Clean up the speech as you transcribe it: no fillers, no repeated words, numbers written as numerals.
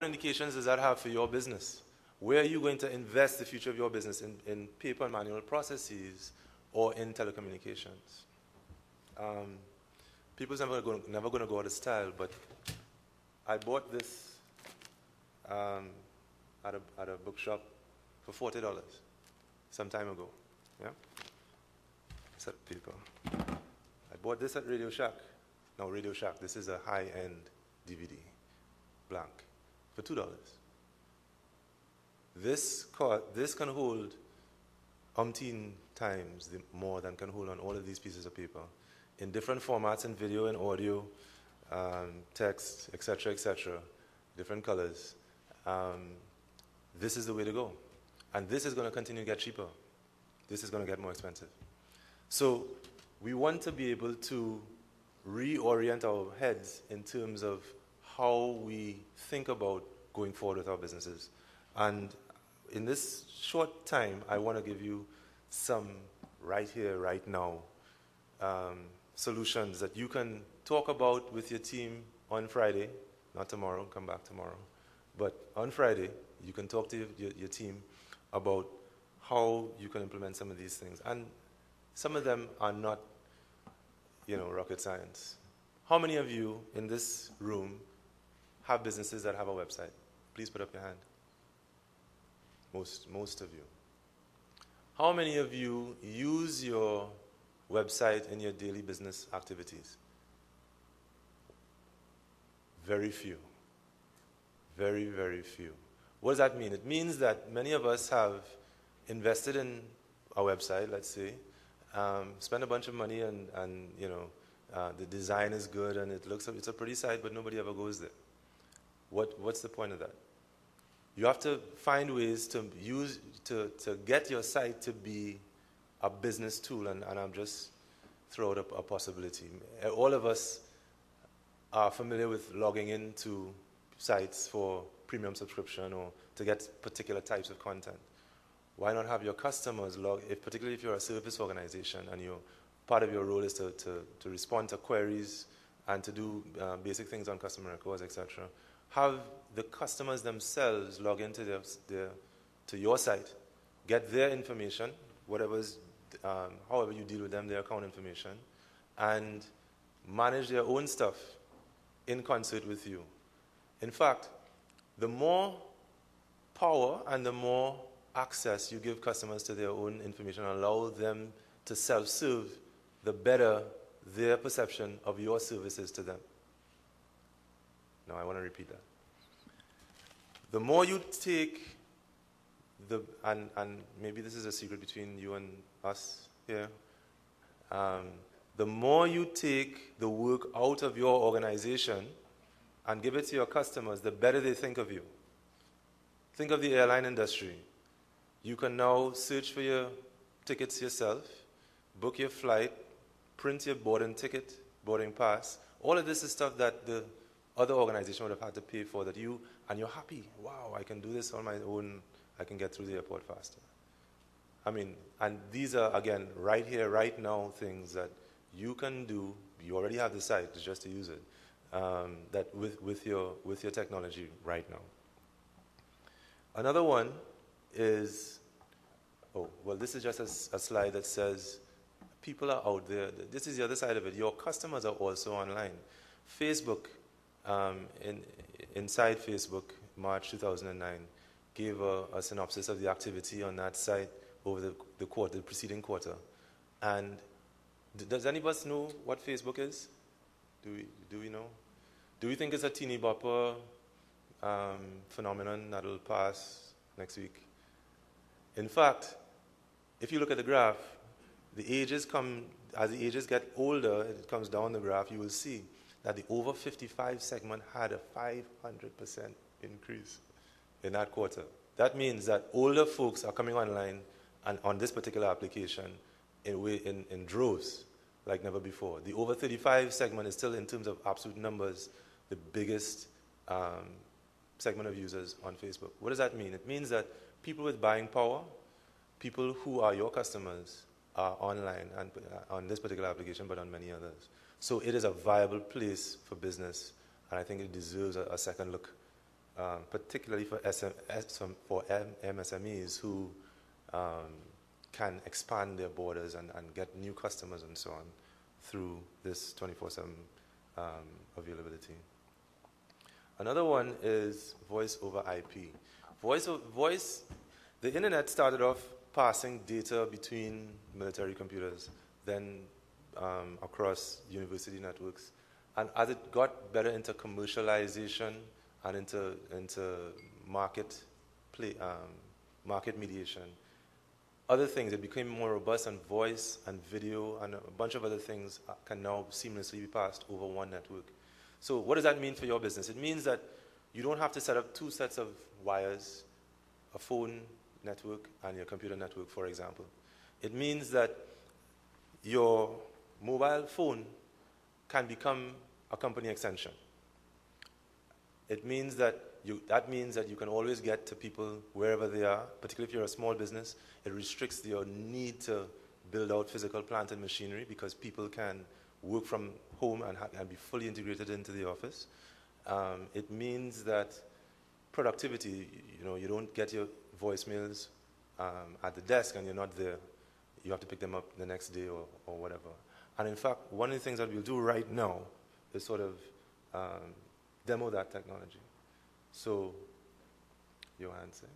indications does that have for your business? Where are you going to invest the future of your business, in paper and manual processes or in telecommunications? People's never going to go out of style, but I bought this at a bookshop for $40 some time ago. Yeah? Set of paper. I bought this at Radio Shack. No, Radio Shack. This is a high-end DVD, blank, for $2. This can hold umpteen times more than can hold on all of these pieces of paper in different formats, in video and audio, text, etc., different colors. This is the way to go. And this is going to continue to get cheaper. This is going to get more expensive. So we want to be able to reorient our heads in terms of how we think about going forward with our businesses. And in this short time, I want to give you some right here, right now, solutions that you can talk about with your team on Friday, not tomorrow, come back tomorrow, but on Friday, you can talk to your team about how you can implement some of these things. And some of them are not, rocket science. How many of you in this room have businesses that have a website? Please put up your hand. Most of you. How many of you use your website in your daily business activities? Very few. Very, very few. What does that mean? It means that many of us have invested in a website, let's say, spend a bunch of money and the design is good and it's a pretty site, but nobody ever goes there. What's the point of that? You have to find ways to get your site to be a business tool, and I'm just throwing up a possibility. All of us are familiar with logging into sites for premium subscription or to get particular types of content. Why not have your customers log, particularly if you're a service organization and part of your role is to respond to queries and to do basic things on customer records, etc. Have the customers themselves log into to your site, get their information, however you deal with them, their account information, and manage their own stuff in concert with you. In fact, the more power and the more access you give customers to their own information, allow them to self-serve, the better their perception of your services to them. Now, I want to repeat that. The more you take and maybe this is a secret between you and us here, the more you take the work out of your organization and give it to your customers, the better they think of you. Think of the airline industry. You can now search for your tickets yourself, book your flight, print your boarding ticket, boarding pass. All of this is stuff that the other organization would have had to pay for, and you're happy. Wow, I can do this on my own. I can get through the airport faster. And these are, again, right here, right now, things that you can do. You already have the site, it's just to use it, that with your technology right now. Another one is, this is just a slide that says people are out there. This is the other side of it. Your customers are also online. Facebook, inside Facebook, March 2009, gave a synopsis of the activity on that site over the preceding quarter. And does any of us know what Facebook is? Do we know? Do we think it's a teeny bopper phenomenon that'll pass next week? In fact, if you look at the graph, as the ages get older, it comes down the graph, you will see that the over 55 segment had a 500% increase in that quarter. That means that older folks are coming online and on this particular application in droves like never before. The over 35 segment is still, in terms of absolute numbers, the biggest segment of users on Facebook. What does that mean? It means that people with buying power, people who are your customers, are online and on this particular application, but on many others. So it is a viable place for business, and I think it deserves a second look particularly for MSMEs who can expand their borders and get new customers and so on through this 24/7 availability. Another one is voice over IP. The internet started off passing data between military computers, then across university networks. And as it got better into commercialization and into market mediation, other things, it became more robust, and voice and video and a bunch of other things can now seamlessly be passed over one network. So what does that mean for your business? It means that you don't have to set up two sets of wires, a phone network and your computer network, for example. It means that your mobile phone can become a company extension. It means that you can always get to people wherever they are, particularly if you're a small business. It restricts your need to build out physical plant and machinery because people can work from home and be fully integrated into the office. It means that productivity, you don't get your voicemails at the desk and you're not there. You have to pick them up the next day or whatever. And in fact, one of the things that we'll do right now is sort of demo that technology. So, your answer.